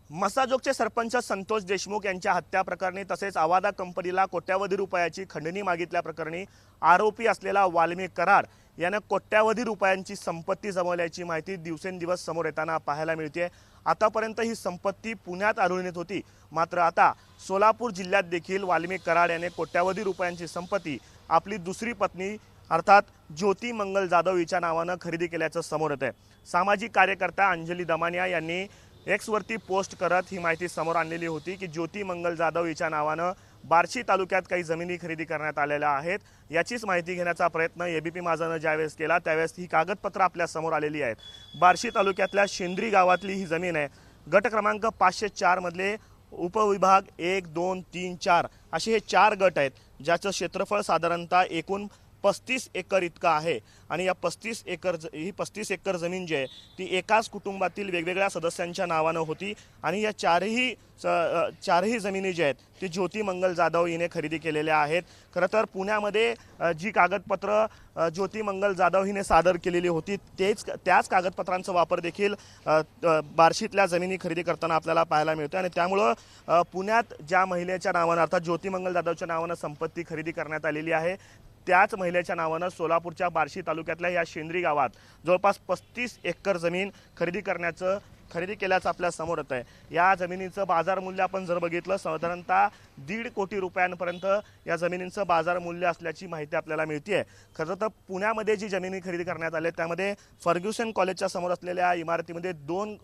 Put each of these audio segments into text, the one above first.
मसाजोगचे सरपंच संतोष देशमुख यांच्या हत्या प्रकरणी तसेच आवादा कंपनीला कोट्यावधी रुपयाची खंडणी मागितल्या प्रकरणी आरोपी असलेला वाल्मिक कराड याने कोट्यावधी रुपयांची संपत्ती जमवल्याची माहिती दिवसेंदिवस समोर येताना पाहायला मिळते। आतापर्यंत ही संपत्ती पुण्यात आढळून येत होती, मात्र आता सोलापूर जिल्ह्यात देखील वाल्मिक कराड याने कोट्यावधी रुपयांची संपत्ती आपली दुसरी पत्नी अर्थात ज्योती मंगल जाधव हिच्या नावाने खरेदी केल्याचं समोर येत आहे। सामाजिक कार्यकर्ता अंजली दमानिया यांनी एक्सवरती पोस्ट करत ही माहिती समोर आणलेली होती की ज्योती मंगल जाधव हिच्या नावाने बार्शी तालुक्यात काही जमिनी खरेदी करण्यात आलेल्या आहेत। याचीच माहिती घेण्याचा प्रयत्न एबीपी माझाने ज्यावेळेस केला त्यावेळेस ही कागदपत्र आपल्या समोर आलेली आहेत। बार्शी तालुक्यातल्या शेंद्री गावातली ही जमीन आहे। गट क्रमांक 504 मधले उपविभाग 1, 2, 3, 4 असे हे 4 गट आहेत, ज्याचं क्षेत्रफळ साधारणतः एकूण 35 एकर इतका आहे। आणि या 35 एकर जमीन जी आहे ती एकाच कुटुंबातील वेगवेगळ्या सदस्यांच्या नावाने होती आणि या चारही जमिनी जी आहेत ती ज्योती मंगल जाधव हिने खरेदी केलेल्या आहेत। खरं तर पुण्यामध्ये जी कागदपत्र ज्योती मंगल जाधव हिने सादर केलेली होती त्याच कागदपत्रांचा वापर देखील बार्शीतल्या जमिनी खरेदी करताना आपल्याला पाहायला मिळतो आणि त्यामुळे पुण्यात ज्या महिलेच्या नावाने अर्थात ज्योती मंगल जाधवच्या नावाने संपत्ती खरेदी करण्यात आलेली आहे त्याच महिलेच्या नावाने सोलापूरच्या बार्शी तालुक्यातल्या या शेंद्री गावात जवळपास 35 एकर जमीन खरेदी केल्याचं आपल्या समोर येत आहे। या जमिनीचं बाजार मूल्य आपण जर बघितलं साधारणतः 1.5 कोटी रुपयांपर्यंत या जमिनींचं बाजार मूल्य असल्याची माहिती आपल्याला मिळते। खरं तर पुण्यामध्ये जी जमिनी खरेदी करण्यात आली त्यामध्ये फर्ग्युसन कॉलेजच्या समोर असलेल्या इमारतीमध्ये 2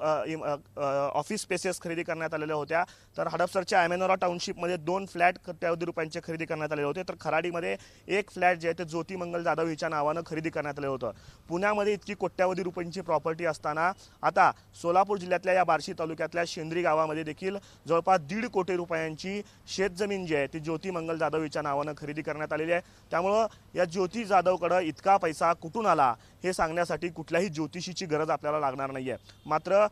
ऑफिस स्पेसेस खरेदी करण्यात आलेल्या होत्या, तर हडपसरच्या ॲमेनोरा टाउनशिपमध्ये 2 फ्लॅट कोट्यावधी रुपयांचे खरेदी करण्यात आलेले होते, तर खराडीमध्ये 1 फ्लॅट जे आहे ते ज्योती मंगल जाधव हिच्या नावाने खरेदी करण्यात आले होतं। पुण्यामध्ये इतकी कोट्यावधी रुपयांची प्रॉपर्टी असताना आता सोलापूर जिल्ह्यातल्या या बार्शी तालुक्यातल्या शेंद्री गावामध्ये देखील जवळपास 1.5 कोटी रुपयांची शेतजमीन जी आहे ती ज्योती मंगल जाधव हिच्या नावाने खरेदी करण्यात आलेली आहे। त्यामुळे या ज्योती जाधवकडे इतका पैसा कुठून आला हे सांगण्यासाठी कुठल्याही ज्योतिषीची गरज आपल्याला लागणार नाहीये। मात्र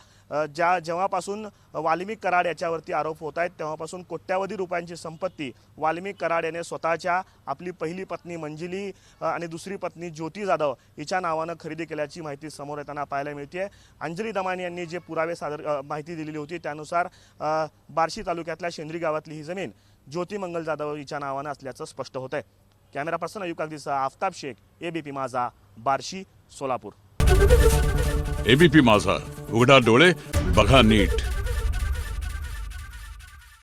जेव्हापासून वाल्मिक कराड याच्यावरती आरोप होत आहेत तेव्हापासून कोट्यावधी रुपयांची संपत्ती वाल्मिक कराड याने स्वतःच्या आपली पहिली पत्नी मंजिली आणि दुसरी पत्नी ज्योती जाधव हिच्या नावाने खरेदी केल्याची माहिती समोर येताना पाहायला मिळते। अंजली दमानी यांनी जे पुरावे माहिती दिलेली होती त्यानुसार बार्शी तालुक्यातल्या शेंद्री गावातली ही जमीन ज्योती मंगल जाधव हिच्या नावाने असल्याचं स्पष्ट होत आहे। कॅमेरा पर्सन अयुब कागदीसह आफताब शेख, एबीपी माझा, बार्शी, सोलापूर। एबीपी माझा, उघडा डोळे बघा नीट।